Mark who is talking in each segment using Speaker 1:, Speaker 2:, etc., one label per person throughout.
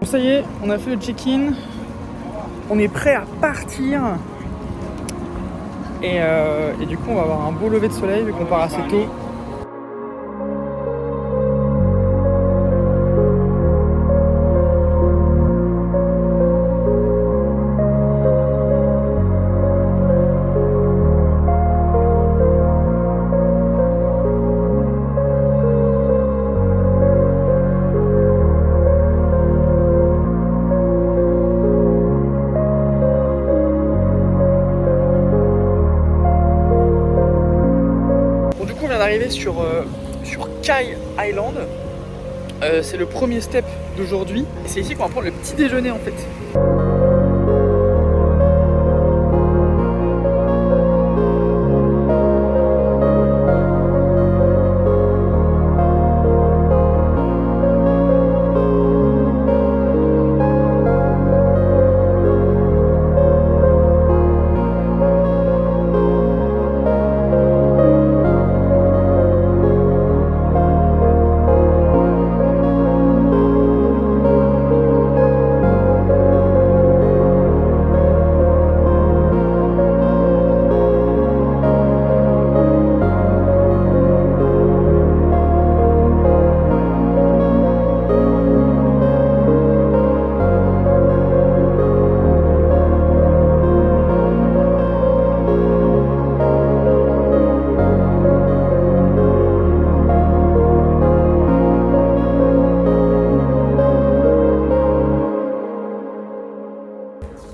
Speaker 1: Bon, ça y est, on a fait le check-in. On est prêt à partir. Et du coup, on va avoir un beau lever de soleil vu qu'on part assez tôt. Arrivé sur Kai Island. C'est le premier step d'aujourd'hui. C'est ici qu'on va prendre le petit déjeuner en fait.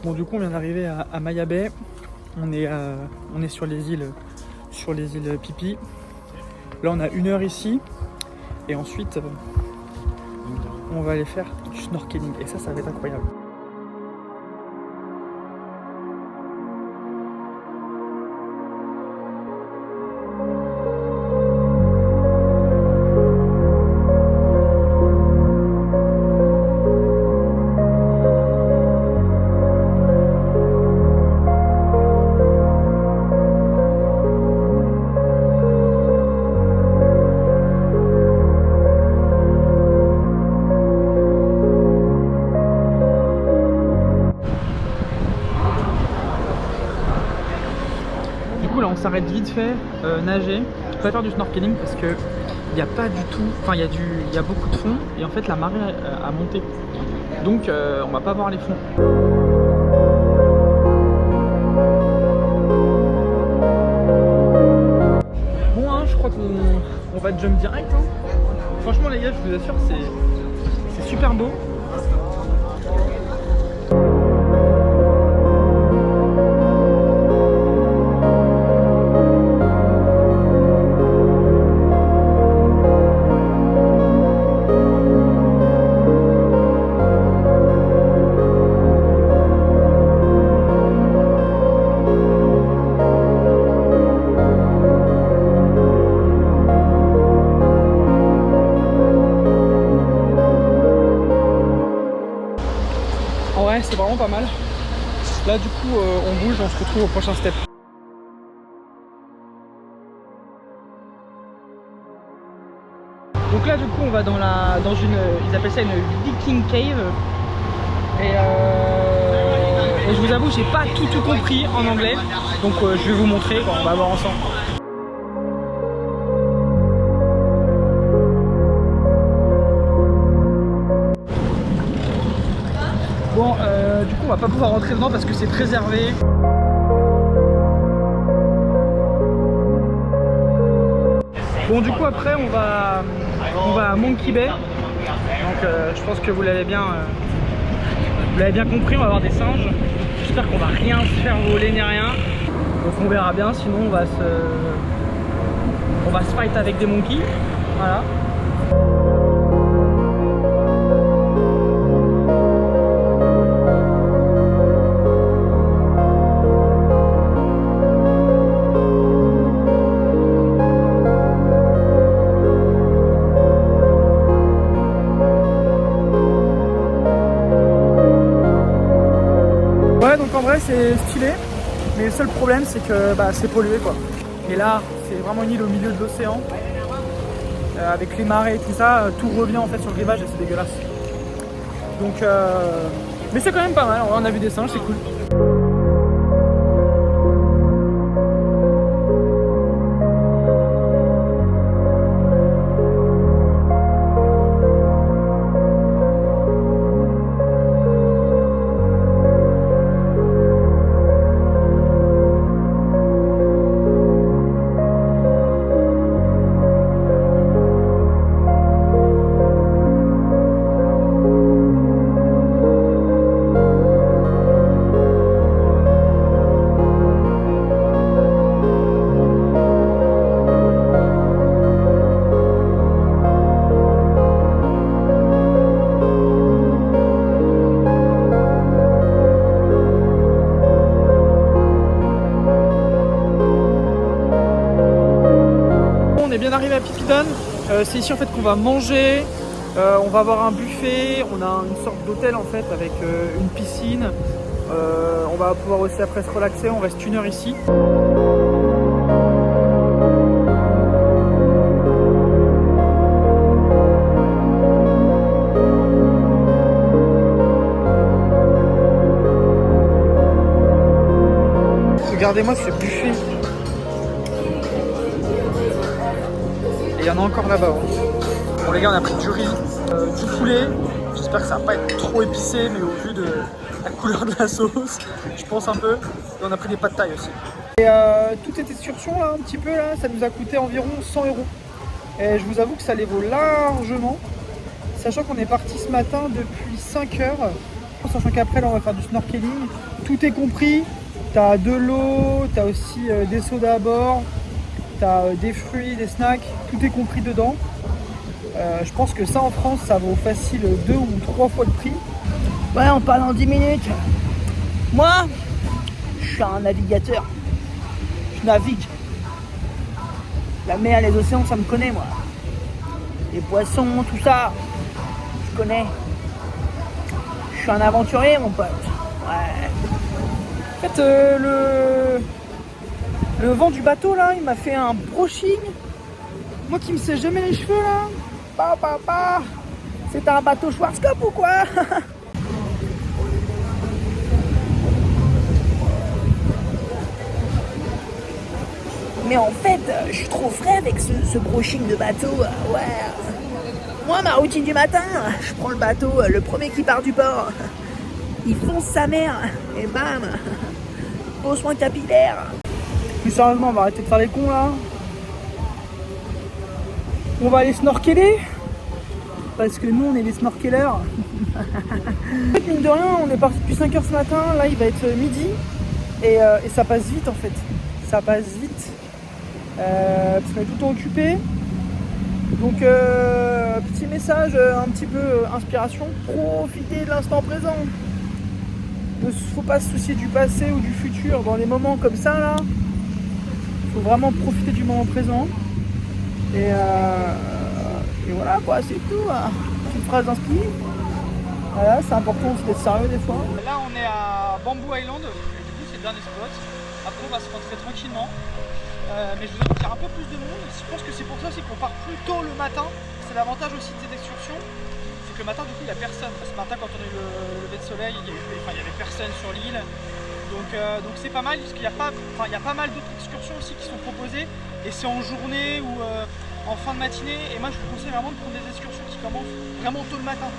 Speaker 1: Bon, du coup on vient d'arriver à Maya Bay. On est sur les îles Phi Phi. Là on a 1 heure ici et ensuite on va aller faire du snorkeling et ça va être incroyable. Là on s'arrête vite fait, nager, on va faire du snorkeling parce que il n'y a pas du tout, enfin il y a beaucoup de fond et en fait la marée a monté, donc on va pas voir les fonds. Bon hein, je crois qu'on va jump direct hein. Franchement les gars, je vous assure c'est super beau. Ouais, c'est vraiment pas mal. Là du coup on bouge, on se retrouve au prochain step. Donc là du coup on va dans une, ils appellent ça une Viking Cave. Et je vous avoue j'ai pas tout compris en anglais. Donc je vais vous montrer, on va voir ensemble. Bon, du coup on va pas pouvoir rentrer dedans parce que c'est réservé. Bon du coup après on va à Monkey Bay. Donc je pense que vous l'avez bien compris, on va avoir des singes. J'espère qu'on va rien se faire voler ni rien. Donc on verra bien, sinon on va se fight avec des monkeys. Voilà. Donc en vrai c'est stylé, mais le seul problème c'est que c'est pollué quoi. Et là c'est vraiment une île au milieu de l'océan, avec les marées et tout ça, tout revient en fait sur le rivage et c'est dégueulasse. Donc, mais c'est quand même pas mal. On a vu des singes, c'est cool. On est bien arrivé à Pipidon. C'est ici en fait qu'on va manger. On va avoir un buffet. On a une sorte d'hôtel en fait avec une piscine. On va pouvoir aussi après se relaxer. On reste 1 heure ici. Regardez-moi ce buffet. Et il y en a encore là-bas. Bon les gars, on a pris du riz, du poulet. J'espère que ça va pas être trop épicé, mais au vu de la couleur de la sauce, je pense un peu. Et on a pris des pâtes thaï aussi. Et toute cette excursion là, un petit peu là, ça nous a coûté environ 100 €. Et je vous avoue que ça les vaut largement. Sachant qu'on est parti ce matin depuis 5 heures. Sachant qu'après là on va faire du snorkeling. Tout est compris. T'as de l'eau, t'as aussi des sodas à bord. T'as des fruits, des snacks, tout est compris dedans. Je pense que ça en France, ça vaut facile 2 ou 3 fois le prix.
Speaker 2: Ouais, on parle en 10 minutes. Moi, je suis un navigateur. Je navigue. La mer, les océans, ça me connaît, moi. Les poissons, tout ça, je connais. Je suis un aventurier, mon pote. Ouais.
Speaker 1: En fait, le vent du bateau là, il m'a fait un brushing. Moi qui me sèche jamais les cheveux là.
Speaker 2: C'est un bateau Schwarzkopf ou quoi? Mais en fait, je suis trop frais avec ce brushing de bateau. Ouais. Moi, ma routine du matin, je prends le bateau, le premier qui part du port. Il fonce sa mère et bam, beau soin capillaire.
Speaker 1: Plus sérieusement, on va arrêter de faire les cons là. On va aller snorkeler. Parce que nous, on est des snorkelers. En fait, mine de rien, on est parti depuis 5 heures ce matin. Là, il va être midi. Et ça passe vite en fait. Ça passe vite. Parce qu'on est tout le temps occupé. Donc, petit message, un petit peu inspiration. Profitez de l'instant présent. Il ne faut pas se soucier du passé ou du futur. Dans les moments comme ça, là, il faut vraiment profiter du moment présent. Et voilà, quoi, c'est tout. Hein. Petite phrase d'inspi. Voilà, c'est important aussi d'être sérieux des fois. Là, on est à Bamboo Island. Et du coup, c'est le dernier spot. Après, on va se rentrer tranquillement. Mais je vous avoue qu'il y a un peu plus de monde. Je pense que c'est pour ça aussi qu'on part plus tôt le matin. C'est l'avantage aussi de cette excursion. C'est que le matin, du coup, il n'y a personne. Ce matin, quand on a eu le lever de soleil, il y avait personne sur l'île. Donc c'est pas mal, parce qu'il y a pas mal d'autres excursions aussi qui sont proposées. Et c'est en journée ou en fin de matinée. Et moi, je vous conseille vraiment de prendre des excursions qui commencent vraiment tôt le matin.